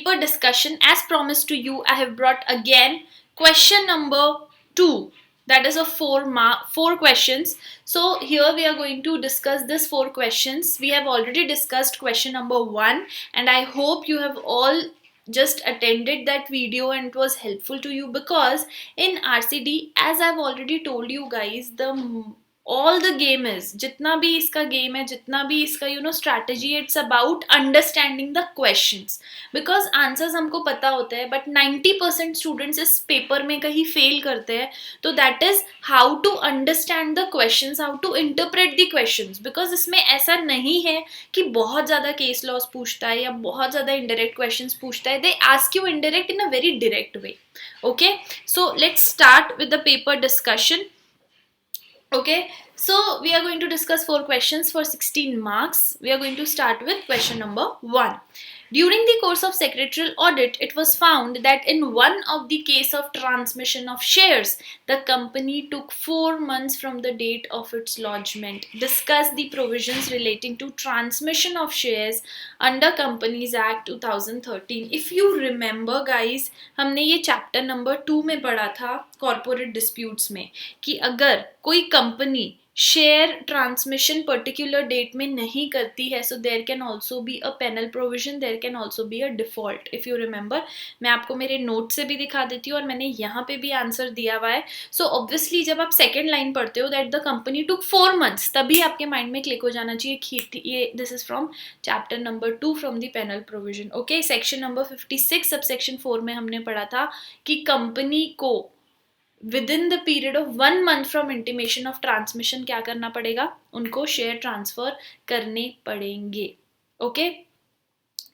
paper discussion. As promised to you, I have brought again question number 2. That is a 4 questions. So here we are going to discuss this 4 questions. We have already discussed question number 1, and I hope you have all just attended that video and it was helpful to you, because in RCD, as I've already told you guys, all the game is, जितना भी इसका game है, जितना भी इसका strategy, it's about understanding the questions, because answers हमको पता होते हैं, but 90% students इस paper में कहीं fail करते हैं. तो that is how to understand the questions, how to interpret the questions, because इसमें ऐसा नहीं है कि बहुत ज़्यादा case laws पूछता है या बहुत ज़्यादा indirect questions पूछता है. They ask you indirect in a very direct way. Okay, so let's start with the paper discussion. Okay, so we are going to discuss 4 questions for 16 marks. We are going to start with question number 1. During the course of secretarial audit, it was found that in one of the case of transmission of shares, the company took 4 months from the date of its lodgement. Discuss the provisions relating to transmission of shares under Companies Act 2013. If you remember guys, हमने ये chapter number 2 में पढ़ा था corporate disputes में, कि अगर कोई company share transmission particular date में नहीं करती है, so there can also be a penal provision, there can also be a default. If you remember, मैं आपको मेरे नोट से भी दिखा देती हूँ और मैंने यहाँ पे भी आंसर दिया हुआ है. सो ऑब्वियसली जब आप सेकेंड लाइन पढ़ते हो that the company took 4 months, तभी आपके माइंड में क्लिक हो जाना चाहिए कि ये this is from chapter number 2 from the penal provision. Okay, section number 56 sub section 4 में हमने पढ़ा था कि कंपनी को within the period of 1 month from intimation of transmission क्या करना पड़ेगा, उनको शेयर ट्रांसफर करने पड़ेंगे. ओके,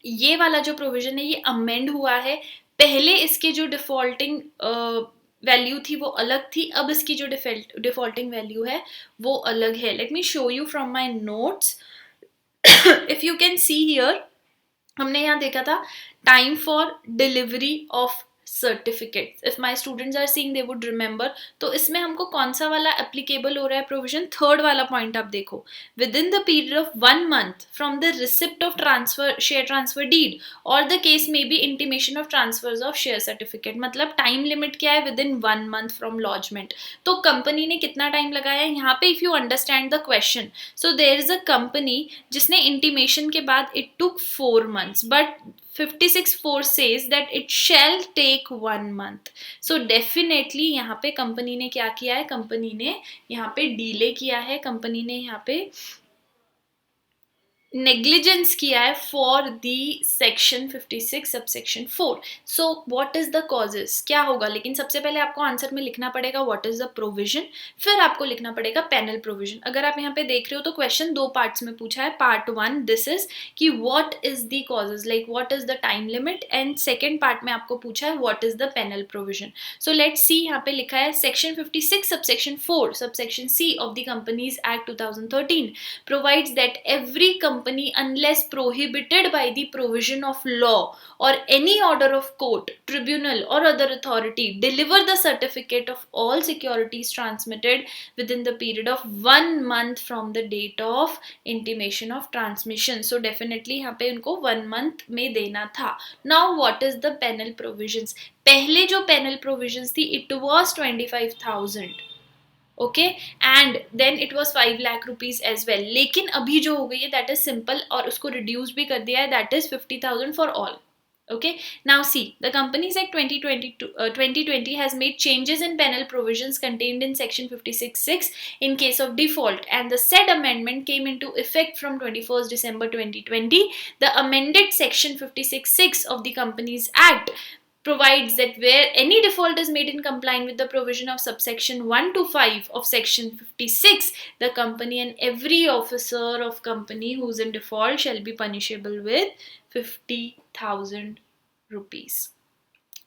ये वाला जो प्रोविजन है ये अमेंड हुआ है. पहले इसके जो डिफॉल्टिंग वैल्यू थी वो अलग थी, अब इसकी जो डिफॉल्टिंग वैल्यू है वो अलग है. Let me show you from my notes. If you can see here, हमने यहाँ देखा था time for delivery of certificates. If my students are seeing, they would remember. तो इसमें हमको कौन सा वाला applicable हो रहा है प्रोविजन? थर्ड वाला पॉइंट आप देखो, within the period of 1 month from the receipt of transfer share transfer deed or the case may be intimation of transfers of share certificate. मतलब टाइम लिमिट क्या है? within 1 month from lodgement. तो company ने कितना time लगाया है यहाँ पे? if you understand the question, so there is a company जिसने इंटीमेशन के बाद it took 4 months, but 56(4) says that it shall take 1 month. So definitely यहाँ पे कंपनी ने क्या किया है? कंपनी ने यहाँ पे डिले किया है, कंपनी ने यहाँ पे नेग्लिजेंस किया है for the section 56 subsection 4. So what is the causes? क्या होगा? लेकिन सबसे पहले आपको आंसर में लिखना पड़ेगा व्हाट इज द प्रोविजन, फिर आपको लिखना पड़ेगा पेनल प्रोविजन. अगर आप यहाँ पे देख रहे हो तो क्वेश्चन 2 पार्ट्स में पूछा है. पार्ट 1 दिस इज कि what is the causes, like what is the time limit, and second part में आपको पूछा है what is the penal provision. So let's see, यहाँ पे लिखा है section 56 subsection 4 subsection C of the Companies Act 2013 provides that every company unless prohibited by the provision of law or any order of court, tribunal or other authority deliver the certificate of all securities transmitted within the period of 1 month from the date of intimation of transmission. So definitely यहाँ पे उनको 1 month में देना था. Now what is the penal provisions? पहले जो penal provisions थी it was 25,000. Okay, and then it was 5 lakh rupees as well. लेकिन अभी जो हो गई है दैट इज सिंपल, और उसको रिड्यूस भी कर दिया है, that is 50,000 for all. Okay, now see, the Companies Act 2020 has made changes in penal provisions contained in section 56(6) in case of default, and the said amendment came into effect from 21st December 2020. The amended section 56(6) of the Companies Act provides that where any default is made in compliance with the provision of subsection 1 to 5 of section 56, the company and every officer of company who is in default shall be punishable with 50,000 rupees.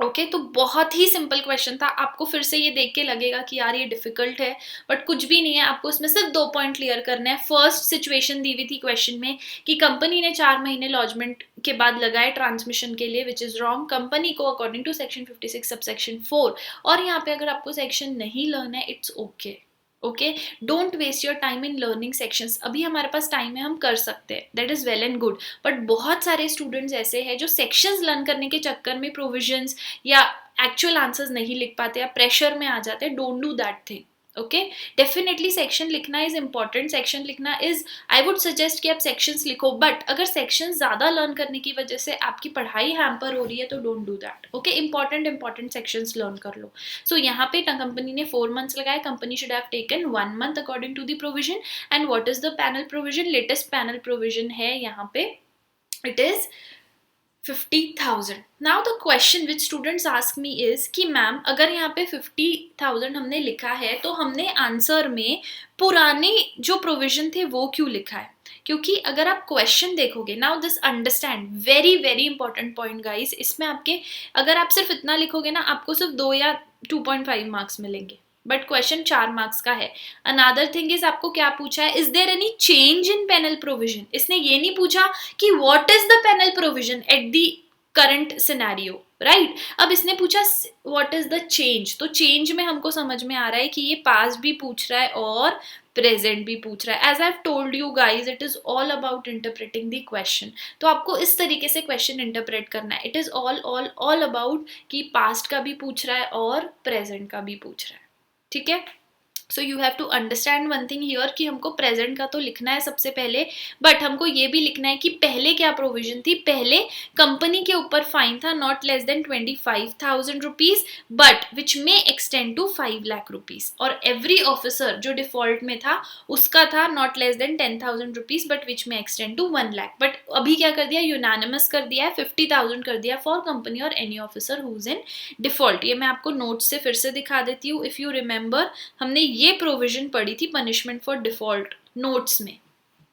Okay, तो बहुत ही simple question था. आपको फिर से ये देख के लगेगा कि यार ये डिफिकल्ट है, बट कुछ भी नहीं है. आपको इसमें सिर्फ 2 पॉइंट क्लियर करने हैं. फर्स्ट सिचुएशन दी हुई थी क्वेश्चन में कि कंपनी ने 4 महीने लॉजमेंट के बाद लगाए ट्रांसमिशन के लिए, विच इज रॉन्ग. कंपनी को अकॉर्डिंग टू सेक्शन 56 सबसेक्शन 4, और यहाँ पे अगर आपको सेक्शन नहीं लर्न है it's okay. Okay, don't waste your time in learning sections. अभी हमारे पास टाइम है, हम कर सकते हैं, that is well and good, but बहुत सारे स्टूडेंट्स ऐसे हैं जो सेक्शंस लर्न करने के चक्कर में प्रोविजंस या एक्चुअल आंसर्स नहीं लिख पाते या प्रेशर में आ जाते हैं। Don't do that thing. Okay, definitely section लिखना इज इंपॉर्टेंट, सेक्शन लिखना इज, आई वुड सजेस्ट कि आप सेक्शंस लिखो, बट अगर सेक्शन ज्यादा लर्न करने की वजह से आपकी पढ़ाई हैम्पर हो रही है तो don't do that. Okay, important sections learn कर लो। सो यहाँ पे कंपनी ने 4 months लगाया, company should have taken 1 month according to the provision. And what is the penal provision? Latest penal provision है यहाँ पे, it is 50,000। Now the question which students ask me is कि ma'am अगर यहाँ पे 50,000 हमने लिखा है तो हमने आंसर में पुराने जो प्रोविजन थे वो क्यों लिखा है? क्योंकि अगर आप क्वेश्चन देखोगे, now this understand, very very important point guys, इसमें आपके अगर आप सिर्फ इतना लिखोगे ना, आपको सिर्फ 2 या 2.5 मार्क्स मिलेंगे, बट क्वेश्चन 4 मार्क्स का है। अनदर थिंग इज आपको क्या पूछा है, is there any change in penal provision? इसने ये नहीं पूछा कि what is the penal provision at the current scenario, right? अब इसने पूछा व्हाट इज द चेंज, तो चेंज में हमको समझ में आ रहा है कि ये पास्ट भी पूछ रहा है और प्रेजेंट भी पूछ रहा है। As I have told you guys, it is all about interpreting the question. तो आपको इस तरीके से क्वेश्चन इंटरप्रेट करना है। इट इज ऑल अबाउट कि पास्ट का भी पूछ रहा है और प्रेजेंट का भी पूछ रहा है, ठीक है? So you have to understand one thing here कि हमको प्रेजेंट का तो लिखना है सबसे पहले, बट हमको ये भी लिखना है कि पहले क्या प्रोविजन थी। पहले कंपनी के ऊपर फाइन था not less than 25,000 rupees, but which may extend to 5 lakh rupees. और एवरी ऑफिसर जो डिफॉल्ट में था उसका था not less than 10,000 rupees, but which may extend to 1 lakh. But अभी क्या कर दिया, यूनानिमस कर दिया है, 50,000 कर दिया फॉर कंपनी और any officer who is in default. ये मैं आपको नोट से फिर से दिखा देती हूँ। इफ यू रिमेंबर, हमने ये प्रोविजन पढ़ी थी पनिशमेंट फॉर डिफॉल्ट नोट्स में,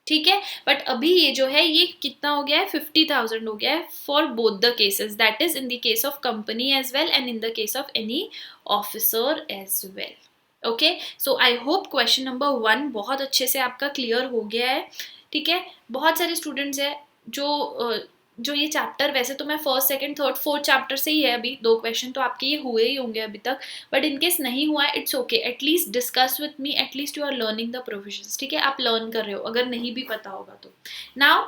ठीक है? बट अभी ये जो है ये कितना हो गया है, 50,000 हो गया है for both the cases, that is in the case of company as well and in the case of any officer as well. Okay, so I hope question number 1 बहुत अच्छे से आपका क्लियर हो गया है, ठीक है? बहुत सारे स्टूडेंट्स है जो ये चैप्टर, वैसे तो मैं first second third fourth chapter से ही है, अभी 2 क्वेश्चन तो आपके ये हुए ही होंगे अभी तक, बट इनकेस नहीं हुआ है it's okay, at least discuss with me, at least you are learning the provisions, ठीक है? आप लर्न कर रहे हो अगर नहीं भी पता होगा तो। Now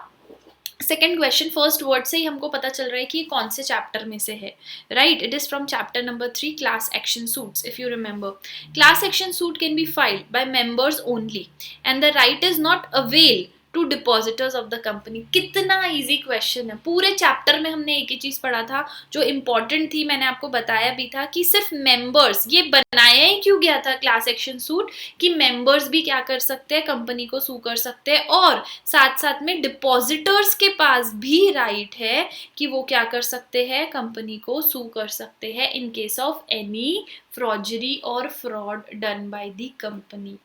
second question, first word से ही हमको पता चल रहा है कि कौन से चैप्टर में से है, right? It is from chapter number 3, class action suits. If you remember, class action suit can be filed by members only and the right is not avail to depositors of the company. कितना easy question है, पूरे chapter में हमने एक ही चीज पढ़ा था जो इंपॉर्टेंट थी, मैंने आपको बताया भी था कि सिर्फ मेंबर्स, ये बनाया ही क्यों गया था क्लास एक्शन सूट, कि मेंबर्स भी क्या कर सकते हैं, कंपनी को सू कर सकते हैं, और साथ साथ में डिपॉजिटर्स के पास भी राइट है कि वो क्या कर सकते हैं, कंपनी को सू कर सकते हैं इन केस ऑफ एनी फ्रॉडरी और fraud done by the company.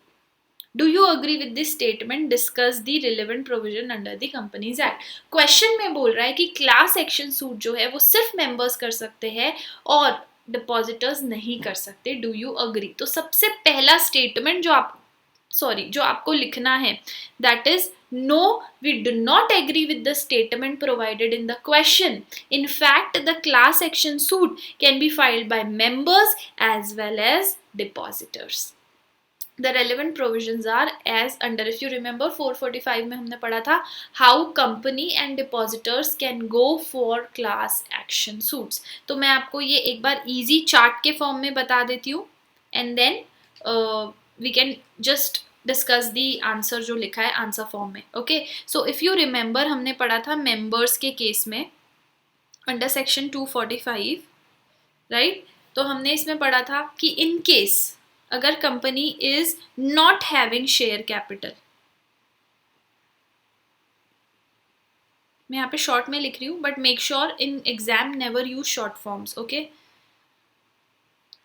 Do you agree with this statement? Discuss the relevant provision under the Companies Act. Question में बोल रहा है कि क्लास एक्शन सूट जो है वो सिर्फ मेंबर्स कर सकते हैं और डिपॉजिटर्स नहीं कर सकते। Do you agree? तो सबसे पहला स्टेटमेंट जो आपको लिखना है, that is no, we do not agree with the statement provided in the question. In fact, the class action suit can be filed by members as well as depositors. The relevant provisions are as under, if you remember 445 में हमने पढ़ा था how company and depositors can go for class action suits। तो मैं आपको ये एक बार easy chart के फॉर्म में बता देती हूँ and then we can just discuss the answer जो लिखा है आंसर फॉर्म में। Okay, so if you remember हमने पढ़ा था मेंबर्स के केस में अंडर सेक्शन 245, राइट? तो हमने इसमें पढ़ा था कि इन केस अगर company is not having share capital, मैं यहाँ पे शॉर्ट में लिख रही हूँ but make sure in exam never use short forms. Okay,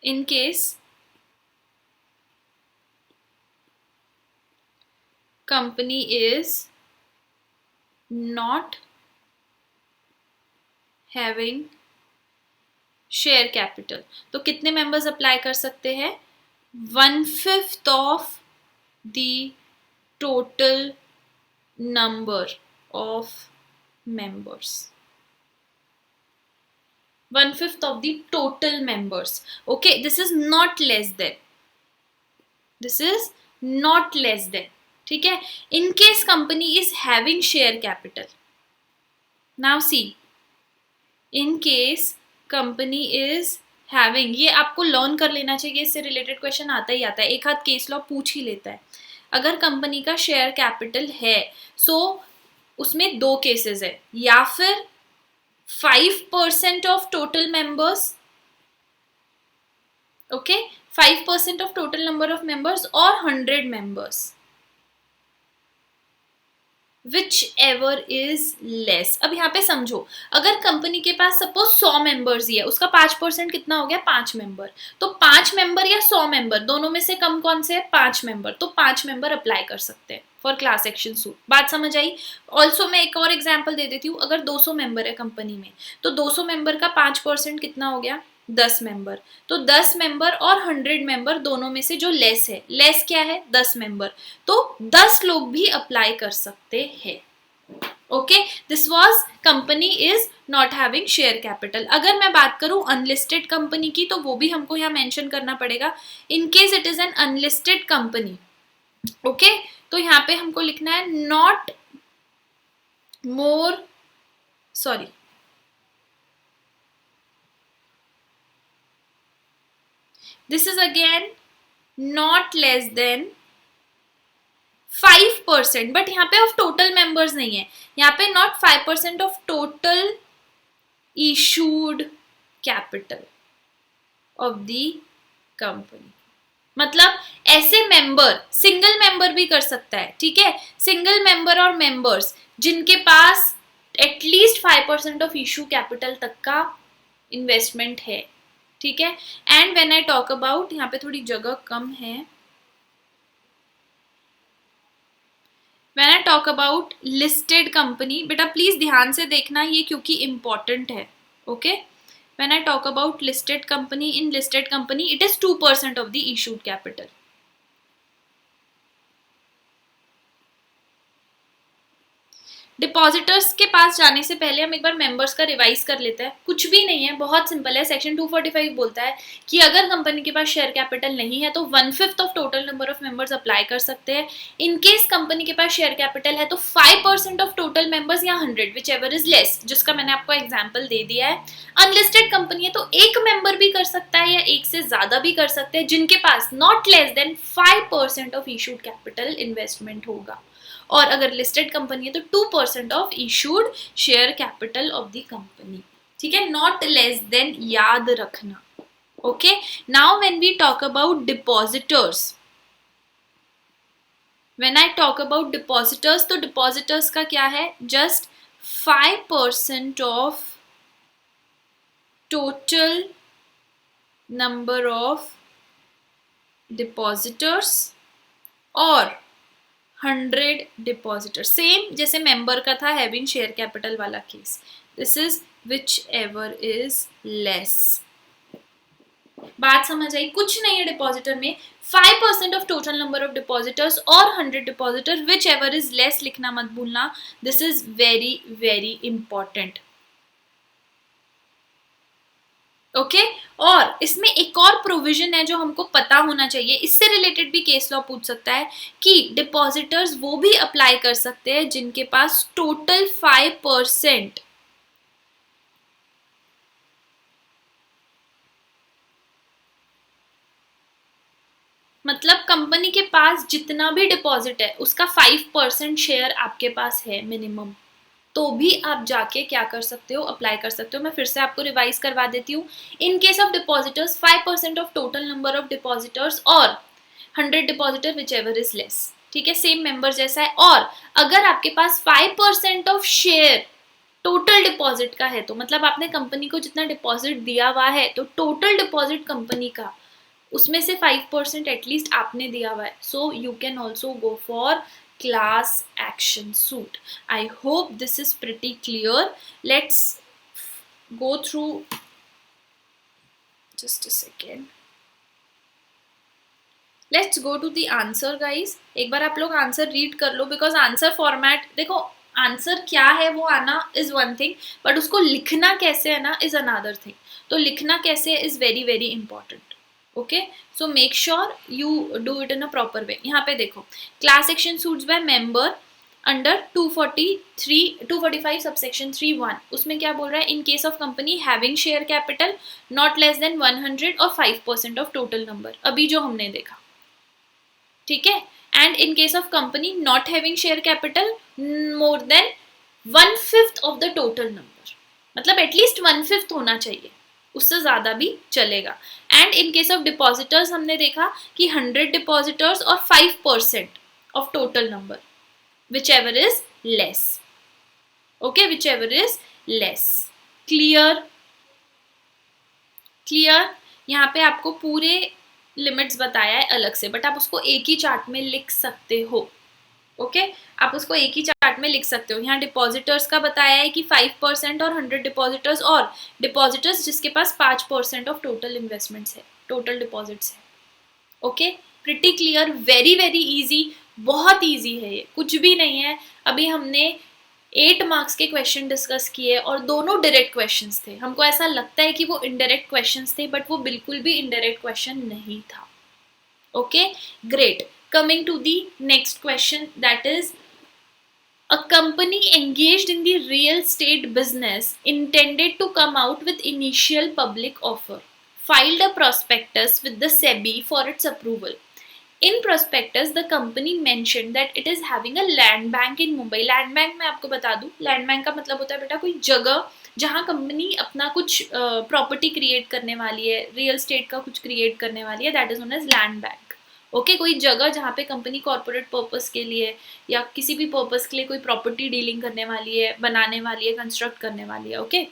in case company is not having share capital, तो कितने मेंबर्स अप्लाई कर सकते हैं? 1/5 of the total number of members, 1/5 of the total members. Okay, this is not less than, this is not less then, ठीक है. In case company is having share capital, now see, in case company is having, ये आपको learn कर लेना चाहिए, इससे related question आता ही आता है, एक हाथ केस लॉ पूछ ही लेता है. अगर कंपनी का शेयर कैपिटल है, सो उसमें दो केसेस है, या फिर 5% of total members, okay, 5% of total number of members और 100 members, which ever is less. अब यहाँ पे समझो, अगर कंपनी के पास सपोज 100 मेंबर्स ही है, उसका 5% कितना हो गया, 5 मेंबर. तो 5 मेंबर या 100 मेंबर, दोनों में से कम कौन से है, 5 मेंबर. तो 5 मेंबर अप्लाई कर सकते हैं फॉर क्लास एक्शन सूट. बात समझ आई. ऑल्सो मैं एक और एग्जाम्पल दे देती हूँ. अगर 200 मेंबर है कंपनी में, तो 200 मेंबर का 5% कितना हो गया, 10 मेंबर. तो 10 मेंबर और 100 मेंबर दोनों में से जो लेस है, लेस क्या है, 10 मेंबर, तो 10 लोग भी अप्लाई कर सकते हैं. Okay, this was company is not having share capital. अगर मैं बात करूं अनलिस्टेड कंपनी की, तो वो भी हमको यहाँ मेंशन करना पड़ेगा. In case it is an unlisted company, okay, तो यहाँ पे हमको लिखना है not more, sorry, this is again not less than 5%, but यहाँ पे ऑफ टोटल मेंबर्स नहीं है, यहाँ पे not 5% of total issued capital of the company. मतलब ऐसे मेंबर, सिंगल मेंबर भी कर सकता है, ठीक है, सिंगल मेंबर और मेंबर्स जिनके पास एटलीस्ट 5% ऑफ इशू कैपिटल तक का इन्वेस्टमेंट है, ठीक है. And when I talk about, यहाँ पे थोड़ी जगह कम है, When I talk about listed company, बेटा प्लीज ध्यान से देखना ये, क्योंकि इम्पोर्टेंट है. Okay, When I talk about listed company, in listed company it is 2% of the issued capital. Depositors के पास जाने से पहले हम एक बार मेंबर्स का रिवाइज कर लेते हैं. कुछ भी नहीं है, बहुत सिंपल है. सेक्शन 245 बोलता है कि अगर कंपनी के पास शेयर कैपिटल नहीं है तो 1/5 of total number of members apply कर सकते हैं. इन केस कंपनी के पास शेयर कैपिटल है तो 5% ऑफ टोटल मेंबर्स या 100, विच एवर इज लेस, जिसका मैंने आपको एग्जाम्पल दे दिया है. अनलिस्टेड कंपनी है तो एक मेंबर भी कर सकता है या एक से ज्यादा भी कर सकते हैं, जिनके पास not less than 5% of issued capital investment होगा. और अगर लिस्टेड कंपनी है तो 2% of issued share capital of the company, ठीक है, नॉट लेस देन, याद रखना. Okay, now when we talk about depositors, when I talk about depositors, तो डिपॉजिटर्स का क्या है, just 5% of total number of depositors और 100 डिपॉजिटर, सेम जैसे मेंबर का था हैविंग शेयर कैपिटल वाला case. This is which ever is less. बात समझ आई. कुछ नहीं है डिपॉजिटर में, 5% of total number of depositors और 100 depositor, which ever is less लिखना मत भूलना. This is very very important. Okay, और इसमें एक और प्रोविजन है जो हमको पता होना चाहिए, इससे रिलेटेड भी केस लॉ पूछ सकता है कि डिपॉजिटर्स वो भी अप्लाई कर सकते हैं जिनके पास टोटल 5%, मतलब कंपनी के पास जितना भी डिपॉजिट है उसका 5% शेयर आपके पास है मिनिमम, तो भी आप जाके क्या कर सकते हो, अप्लाई कर सकते हो. मैं फिर से आपको रिवाइज करवा देती हूँ. In case of depositors 5% of total number of depositors और 100 depositor, which ever is less, ठीक है, सेम मेंबर जैसा है. और अगर आपके पास 5% ऑफ शेयर टोटल डिपॉजिट का है, तो मतलब आपने कंपनी को जितना डिपॉजिट दिया हुआ है, तो टोटल डिपॉजिट कंपनी का, उसमें से 5% एटलीस्ट आपने दिया हुआ है. So you can also go for class action suit. I hope this is pretty clear. Let's go through, just a second, let's go to the answer guys. एक बार आप लोग आंसर रीड कर लो, बिकॉज आंसर फॉर्मेट, देखो answer क्या है वो आना is one thing, but उसको लिखना कैसे है ना इज अनदर थिंग. तो लिखना कैसे is very very important. Okay, so make sure you do it in a proper way. यहाँ पे देखो, class action suits by member under 245 subsection 3(1), उसमें क्या बोल रहा है, in case of company having share capital not less then 100 और 5% of total number, अभी जो हमने देखा, ठीक है. And in case of company not having share capital more than 1/5 of the total number, मतलब एटलीस्ट 1/5 होना चाहिए, उससे ज्यादा भी चलेगा. And in case of depositors हमने देखा कि 100 डिपॉजिटर्स और 5% of total number, whichever is less. Okay, whichever is less. Clear? यहाँ पे आपको पूरे लिमिट्स बताया है अलग से, बट आप उसको एक ही चार्ट में लिख सकते हो. ओके, आप उसको एक ही चार्ट में लिख सकते हो. यहाँ डिपॉजिटर्स का बताया है कि 5% और 100 डिपॉजिटर्स, और डिपॉजिटर्स जिसके पास 5% ऑफ टोटल इन्वेस्टमेंट्स है, टोटल डिपॉजिट्स है. Okay, pretty clear, very very easy, बहुत इजी है ये, कुछ भी नहीं है. अभी हमने 8 मार्क्स के क्वेश्चन डिस्कस किए और दोनों डायरेक्ट क्वेश्चंस थे. हमको ऐसा लगता है कि वो इनडायरेक्ट क्वेश्चंस थे, बट वो बिल्कुल भी इनडायरेक्ट क्वेश्चन नहीं था. Okay, great. Coming to the next question, that is a company engaged in the real estate business intended to come out with initial public offer filed a prospectus with the SEBI for its approval. In prospectus, the company mentioned that it is having a land bank in Mumbai. Land bank मैं आपको बता दूँ, land bank का मतलब होता है बेटा कोई जगह जहाँ कंपनी अपना कुछ प्रॉपर्टी क्रिएट करने वाली है, रियल स्टेट का कुछ क्रिएट करने वाली है, that is known as land bank. Okay, कोई जगह जहाँ पे कंपनी कॉर्पोरेट पर्पस के लिए या किसी भी पर्पस के लिए कोई प्रॉपर्टी डीलिंग करने वाली है, बनाने वाली है, कंस्ट्रक्ट करने वाली है. ओके,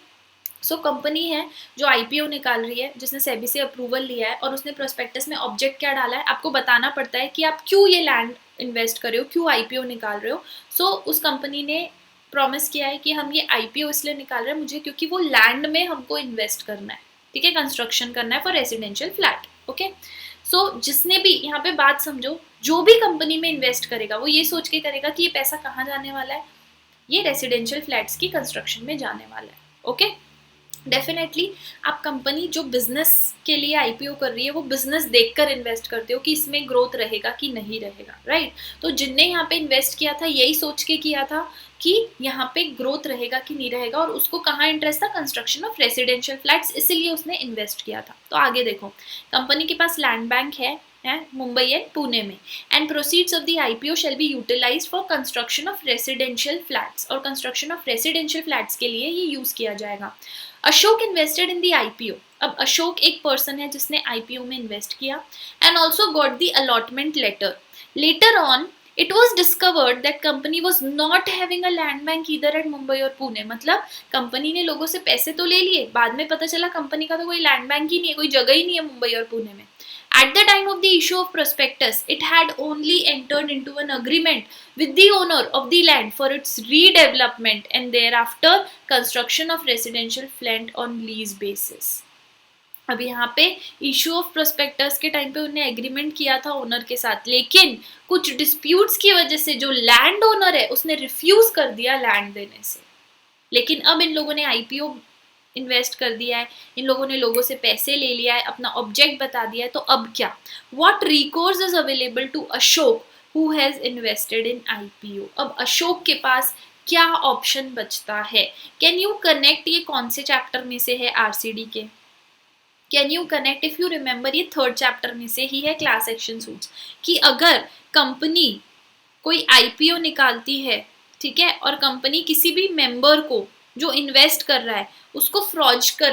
सो कंपनी है जो आईपीओ निकाल रही है, जिसने सेबी से अप्रूवल लिया है, और उसने प्रोस्पेक्टस में ऑब्जेक्ट क्या डाला है, आपको बताना पड़ता है कि आप क्यों ये लैंड इन्वेस्ट कर रहे हो, क्यों आईपीओ निकाल रहे हो. सो उस कंपनी ने प्रॉमिस किया है कि हम ये आईपीओ इसलिए निकाल रहे हैं मुझे क्योंकि वो लैंड में हमको इन्वेस्ट करना है, ठीक है, कंस्ट्रक्शन करना है फॉर रेसिडेंशियल फ्लैट. ओके, सो जिसने भी, यहाँ पे बात समझो, जो भी कंपनी में इन्वेस्ट करेगा वो ये सोच के करेगा कि ये पैसा कहाँ जाने वाला है, ये रेसिडेंशियल फ्लैट्स की कंस्ट्रक्शन में जाने वाला है. ओके, डेफिनेटली आप कंपनी जो बिजनेस के लिए आईपीओ कर रही है वो बिजनेस देखकर इन्वेस्ट करते हो कि इसमें ग्रोथ रहेगा कि नहीं रहेगा, राइट. तो जिनने यहाँ पे इन्वेस्ट किया था यही सोच के किया था कि यहाँ पे ग्रोथ रहेगा कि नहीं रहेगा, और उसको कहाँ इंटरेस्ट था, कंस्ट्रक्शन ऑफ रेसिडेंशियल फ्लैट्स, इसीलिए उसने इन्वेस्ट किया था. तो आगे देखो, कंपनी के पास लैंड बैंक है मुंबई एंड पुणे में, and proceeds of the IPO shall be utilised for construction of residential flats, और कंस्ट्रक्शन ऑफ रेसिडेंशियल फ्लैट्स के लिए ये यूज किया जाएगा. Ashok invested in the IPO. अब अशोक एक पर्सन है जिसने आईपीओ में इन्वेस्ट किया, and also got the allotment letter. Letter on it was discovered that company was not having a land bank either at Mumbai और पुणे. मतलब कंपनी ने लोगों से पैसे तो ले लिए, बाद में पता चला कंपनी का तो कोई लैंड बैंक ही नहीं है, कोई जगह ही नहीं है मुंबई और पुणे में. At the time of the issue of prospectus, it had only entered into an agreement with the owner of the land for its redevelopment and thereafter construction of residential flat on lease basis. अभी यहाँ पे issue of prospectus के time पे उन्हें agreement किया था owner के साथ, लेकिन कुछ डिस्प्यूट्स की वजह से जो लैंड ओनर है उसने रिफ्यूज कर दिया लैंड देने से. लेकिन अब इन लोगों ने आईपीओ इन्वेस्ट कर दिया है, इन लोगों ने लोगों से पैसे ले लिया है, अपना ऑब्जेक्ट बता दिया है, तो अब क्या, what recourse is available to Ashok who has invested in IPO. अब अशोक के पास क्या ऑप्शन बचता है. कैन यू कनेक्ट, ये कौन से चैप्टर में से है आरसीडी के, can you connect, if you remember ये 3rd चैप्टर में से ही है, क्लास एक्शन सूट्स, कि अगर कंपनी कोई आईपीओ निकालती है, ठीक है, और कंपनी किसी भी मेंबर को जो इन्वेस्ट कर रहा है उसको फ्रॉड कर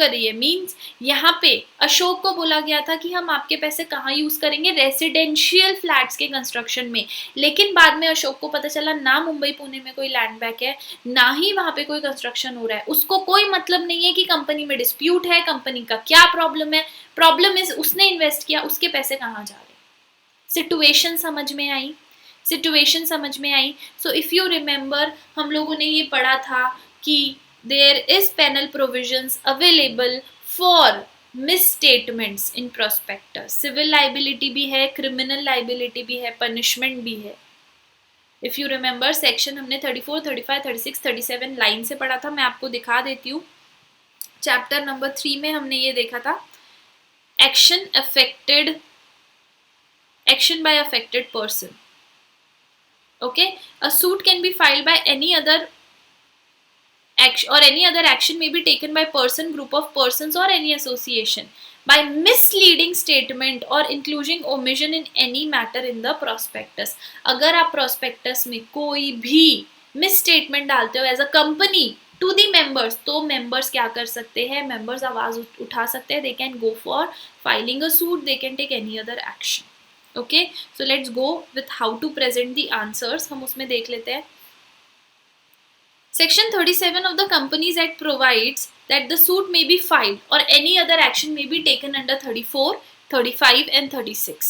रही है, मींस यहाँ पे अशोक को बोला गया था कि हम आपके पैसे कहाँ यूज करेंगे, रेसिडेंशियल फ्लैट्स के कंस्ट्रक्शन में, लेकिन बाद में अशोक को पता चला ना मुंबई पुणे में कोई लैंड बैंक है, ना ही वहां पे कोई कंस्ट्रक्शन हो रहा है. उसको कोई मतलब नहीं है कि कंपनी में डिस्प्यूट है, कंपनी का क्या प्रॉब्लम है, प्रॉब्लम इज उसने इन्वेस्ट किया, उसके पैसे कहाँ जा रहे. सिचुएशन समझ में आई. सो इफ यू रिमेंबर हम लोगों ने ये पढ़ा था कि there is penal provisions available for misstatements in prospectus. Civil liability भी है, criminal liability भी है, punishment भी है. If you remember section हमने 34, 35, 36, 37 लाइन से पढ़ा था, मैं आपको दिखा देती हूँ. चैप्टर नंबर 3 में हमने ये देखा था, action by affected person. Okay, a suit can be filed by any other action, or any other action may be taken by person, group of persons, or any association by misleading statement or including omission in any matter in the prospectus. अगर आप prospectus में कोई भी misstatement डालते हो as a company to the members, तो members क्या कर सकते हैं? members आवाज उठा सकते हैं. They can go for filing a suit. They can take any other action. Okay, so let's go with how to present the answers. हम उसमें देख लेते हैं. Section 37 of the Companies Act provides that the suit may be filed or any other action may be taken under 34, 35 and 36.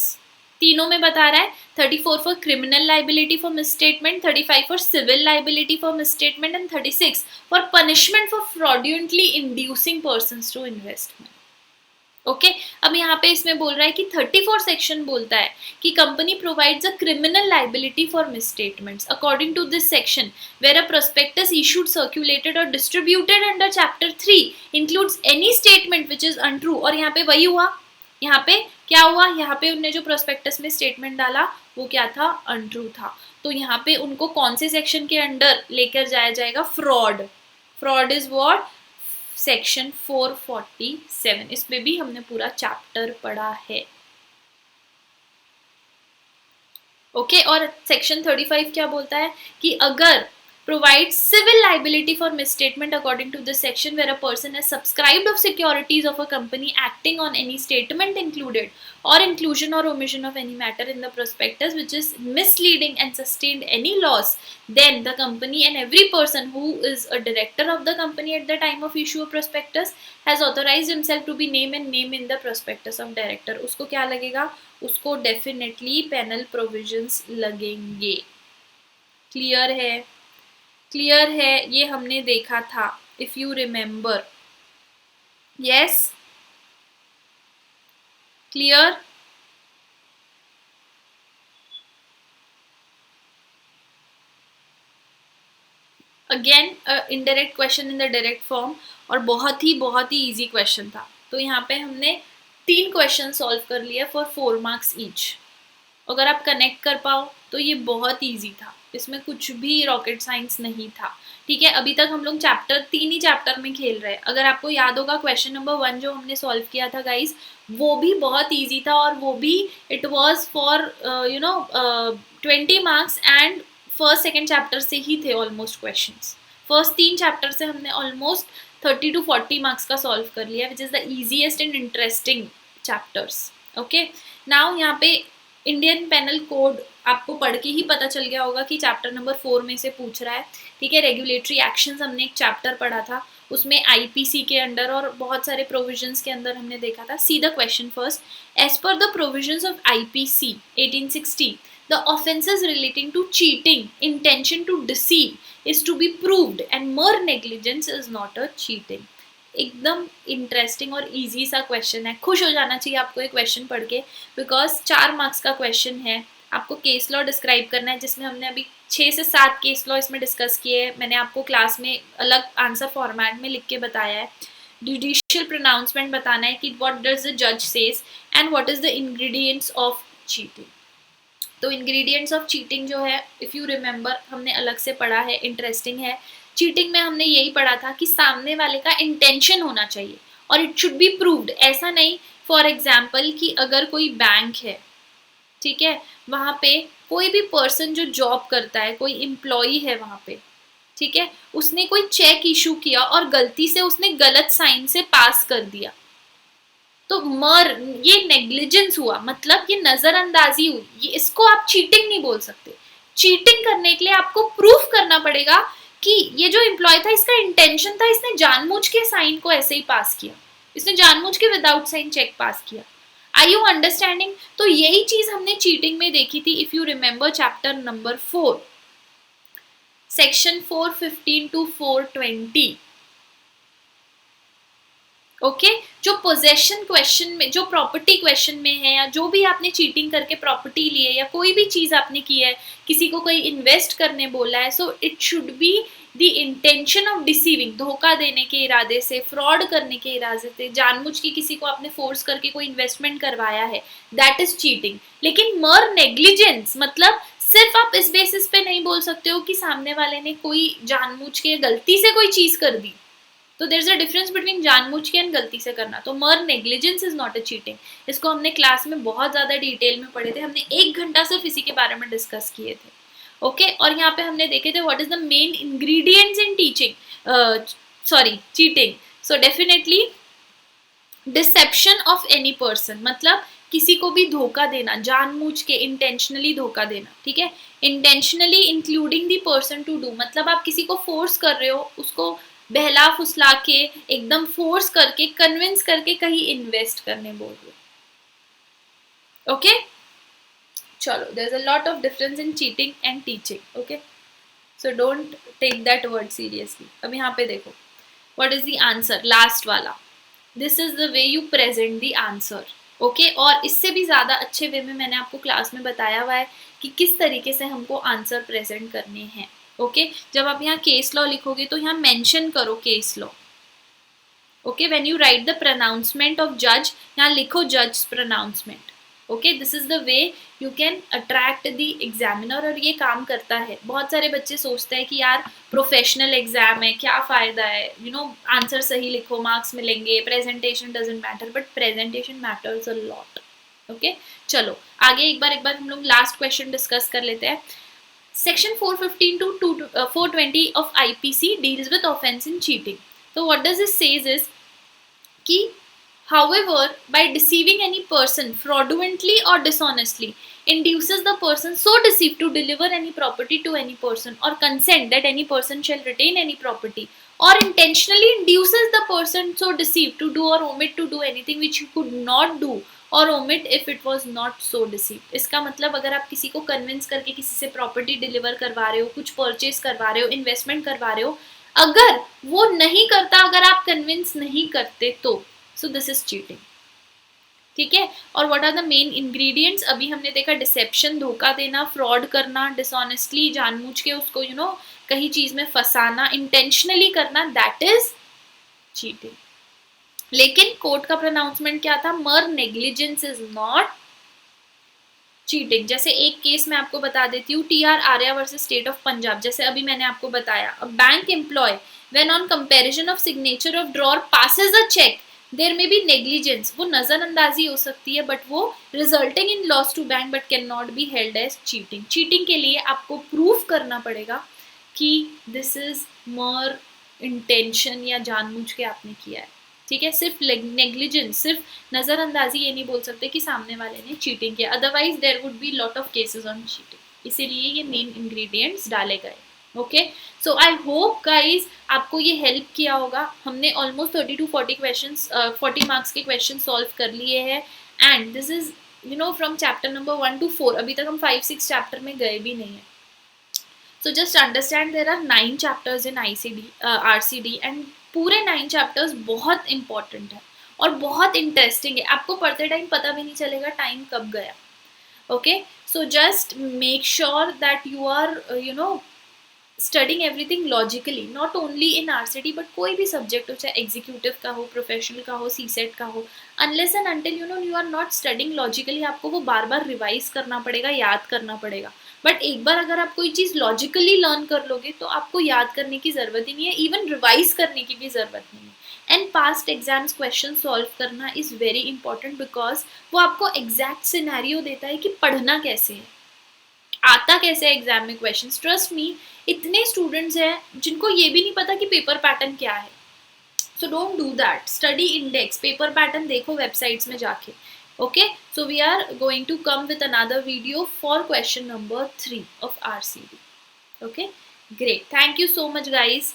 तीनों में बता रहा है 34 for criminal liability for misstatement, 35 for civil liability for misstatement and 36 for punishment for fraudulently inducing persons to investment. Okay अब यहाँ पे इसमें बोल रहा है कि 34 सेक्शन बोलता है कि company provides a criminal liability for misstatements according to this section where a prospectus issued circulated और distributed under chapter 3 includes any statement which is untrue. और यहाँ पे वही हुआ. यहाँ पे क्या हुआ? यहाँ पे उनने जो प्रोस्पेक्टस में स्टेटमेंट डाला वो क्या था? अनट्रू था. तो यहाँ पे उनको कौन से सेक्शन के अंडर लेकर जाया जाएगा? Fraud. Fraud is what? Section 447. इसमें भी हमने पूरा चैप्टर पढ़ा है. ओके और सेक्शन 35 क्या बोलता है कि अगर provides civil liability for misstatement according to this section where a person has subscribed of securities of a company acting on any statement included or inclusion or omission of any matter in the prospectus which is misleading and sustained any loss, then the company and every person who is a director of the company at the time of issue of prospectus has authorized himself to be named and name in the prospectus of director. उसको क्या लगेगा? उसको definitely penal provisions लगेंगे. Clear है? Clear है, ये हमने देखा था if you remember. Yes clear. Again indirect question in the direct form और बहुत ही इजी क्वेश्चन था. तो यहाँ पे हमने 3 क्वेश्चन सॉल्व कर लिए फॉर 4 मार्क्स ईच. अगर आप कनेक्ट कर पाओ तो ये बहुत इजी था. इसमें कुछ भी रॉकेट साइंस नहीं था. ठीक है, अभी तक हम लोग चैप्टर 3 ही चैप्टर में खेल रहे हैं. अगर आपको याद होगा क्वेश्चन नंबर 1 जो हमने सॉल्व किया था गाइस, वो भी बहुत इजी था और वो भी it was for 20 marks and first second chapter से ही थे ऑलमोस्ट क्वेश्चंस. फर्स्ट 3 चैप्टर से हमने ऑलमोस्ट 30 to 40 मार्क्स का सॉल्व कर लिया which is the easiest and interesting chapters. Okay now यहाँ पे इंडियन पेनल कोड आपको पढ़ के ही पता चल गया होगा कि चैप्टर नंबर 4 में से पूछ रहा है. ठीक है, रेगुलेटरी एक्शंस हमने एक चैप्टर पढ़ा था, उसमें आईपीसी के अंडर और बहुत सारे प्रोविजंस के अंदर हमने देखा था. See the question first. As per the provisions of IPC 1860 the offenses relating to cheating, intention to deceive is to be proved and mere negligence is not a cheating. एकदम interesting और easy सा question है. खुश हो जाना चाहिए आपको ये क्वेश्चन पढ़ के बिकॉज 4 मार्क्स का क्वेश्चन है. आपको केस लॉ डिस्क्राइब करना है जिसमें हमने अभी 6 से 7 केस लॉ इसमें डिस्कस किए हैं. मैंने आपको क्लास में अलग आंसर फॉर्मेट में लिख के बताया है. जुडिशियल प्रोनाउंसमेंट बताना है कि व्हाट डज द जज says and what is the ingredients of cheating. तो इंग्रेडिएंट्स ऑफ चीटिंग जो है इफ़ यू रिमेंबर हमने अलग से पढ़ा है, इंटरेस्टिंग है. चीटिंग में हमने यही पढ़ा था कि सामने वाले का इंटेंशन होना चाहिए और इट शुड बी प्रूव्ड. ऐसा नहीं फॉर एग्जाम्पल कि अगर कोई बैंक है, ठीक है, वहाँ पे कोई भी पर्सन जो जॉब करता है, कोई एम्प्लॉई है वहाँ पे, ठीक है, उसने कोई चेक इशू किया और गलती से उसने गलत साइन से पास कर दिया तो ये नेग्लिजेंस हुआ, मतलब ये नजरअंदाजी हुई. ये इसको आप चीटिंग नहीं बोल सकते. चीटिंग करने के लिए आपको प्रूफ करना पड़ेगा कि ये जो एम्प्लॉय था इसका इंटेंशन था, इसने जानबूझ के साइन को ऐसे ही पास किया, इसने जानबूझ के विदाउट साइन चेक पास किया. Are you understanding? तो यही चीज हमने चीटिंग में देखी थी if you remember chapter number 4 section 415 to 420. Okay जो पोजेशन क्वेश्चन में, जो प्रॉपर्टी क्वेश्चन में है, या जो भी आपने चीटिंग करके प्रॉपर्टी ली है या कोई भी चीज आपने की है, किसी को कोई इन्वेस्ट करने बोला है, so it should be the intention of deceiving, धोखा देने के इरादे से, फ्रॉड करने के इरादे से, जानबूझ के किसी को आपने फोर्स करके कोई इन्वेस्टमेंट करवाया है, दैट इज चीटिंग। लेकिन मर नेग्लिजेंस मतलब सिर्फ आप इस बेसिस पे नहीं बोल सकते हो कि सामने वाले ने कोई जानबूझ के गलती से कोई चीज कर दी, तो there is a difference between जानबूझ के एंड गलती से करना। तो mere negligence is not a cheating. इसको हमने क्लास में बहुत ज्यादा डिटेल में पढ़े थे, हमने 1 घंटा सिर्फ इसी के बारे में डिस्कस किए थे। ओके और यहाँ पे हमने देखे थे what is the main ingredients in teaching sorry cheating. So definitely deception of any person मतलब किसी को भी धोखा देना, जानबूझ के इंटेंशनली धोखा देना, ठीक है। Intentionally including the person to do मतलब आप किसी को फोर्स कर रहे हो, उसको बहला फुसला के एकदम फोर्स करके कन्विंस करके कहीं इन्वेस्ट करने बोल रहे हो। ओके चलो, there is a lot of difference in cheating and teaching. Okay so don't take that word seriously. अब यहाँ पे देखो what is the answer, last वाला, this is the way you present the answer. Okay और इससे भी ज़्यादा अच्छे वे में मैंने आपको क्लास में बताया हुआ है कि किस तरीके से हमको आंसर प्रेजेंट करने हैं। ओके जब आप यहाँ केस लॉ लिखोगे तो यहाँ मेंशन करो case law. Okay when you right the pronouncement of जज, यहाँ लिखो जज pronouncement. Okay this is the way you can attract the examiner, और ये काम करता है। बहुत सारे बच्चे सोचते हैं कि यार प्रोफेशनल एग्जाम है, क्या फ़ायदा है, यू नो आंसर सही लिखो मार्क्स मिलेंगे, presentation doesn't matter, but presentation matters a lot. Okay चलो आगे एक बार हम लोग लास्ट क्वेश्चन डिस्कस कर लेते हैं। Section 415 to 420 of IPC deals with offense in cheating. So what does this says is कि however by deceiving any person fraudulently or dishonestly induces the person so deceived to deliver any property to any person or consent that any person shall retain any property, or intentionally induces the person so deceived to do or omit to do anything which he could not do और omit if it was not so deceived। इसका मतलब अगर आप किसी को convince करके किसी से प्रॉपर्टी डिलीवर करवा रहे हो, कुछ परचेज करवा रहे हो, इन्वेस्टमेंट करवा रहे हो, अगर वो नहीं करता, अगर आप कन्विंस नहीं करते तो सो दिस इज चीटिंग। ठीक है और what are the main ingredients, अभी हमने देखा डिसेप्शन, धोखा देना, फ्रॉड करना, डिसऑनेस्टली जानबूझ के उसको यू नो कहीं चीज में फंसाना, इंटेंशनली करना, दैट इज चीटिंग। लेकिन कोर्ट का प्रोनाउंसमेंट क्या था, मर नेग्लिजेंस इज नॉट चीटिंग। जैसे एक केस मैं आपको बता देती हूँ, TR Arya versus state of Punjab, जैसे अभी मैंने आपको बताया, a bank employ when on comparison of signature of drawer passes a cheque there may be negligence, वो नजरअंदाजी हो सकती है बट वो resulting in loss to bank but can not be held as cheating. Cheating के लिए आपको proof करना पड़ेगा कि दिस इज मर इंटेंशन या जानबूझ के आपने किया है। ठीक है सिर्फ नेग्लिजेंस, सिर्फ नजरअंदाजी ये नहीं बोल सकते कि सामने वाले ने चीटिंग किया, otherwise there would be lot of cases on cheating. इसीलिए ये मेन इंग्रेडिएंट्स डाले गए। Okay so I hope guys आपको ये हेल्प किया होगा। हमने ऑलमोस्ट 30 to 40 क्वेश्चंस 40 मार्क्स के क्वेश्चन सॉल्व कर लिए हैं, and this is you know from chapter number 1 to 4। अभी तक हम 5-6 चैप्टर में गए भी नहीं है। So just understand there are 9 chapters in ICD RCD and पूरे 9 chapters बहुत important है और बहुत interesting है। आपको पढ़ते टाइम पता भी नहीं चलेगा टाइम कब गया। Okay, so just make sure that you are you know studying everything logically, not only in RCD but कोई भी subject हो, चाहे executive का हो, professional का हो, CSET का हो, unless and until you know you are not studying logically, आपको वो बार बार रिवाइज करना पड़ेगा, याद करना पड़ेगा। बट एक बार अगर आप कोई चीज़ लॉजिकली लर्न कर लोगे तो आपको याद करने की ज़रूरत ही नहीं है, इवन रिवाइज करने की भी ज़रूरत नहीं है। And past exams question solve करना इज़ वेरी इंपॉर्टेंट बिकॉज वो आपको एग्जैक्ट सिनेरियो देता है कि पढ़ना कैसे है, आता कैसे है एग्जाम में क्वेश्चन। ट्रस्ट मी इतने स्टूडेंट्स हैं जिनको ये भी नहीं पता कि पेपर पैटर्न क्या है। So don't do that, study index, paper pattern देखो वेबसाइट्स में जाके। Okay, so we are going to come with another video for question number 3 of RCD. Okay, great. Thank you so much guys.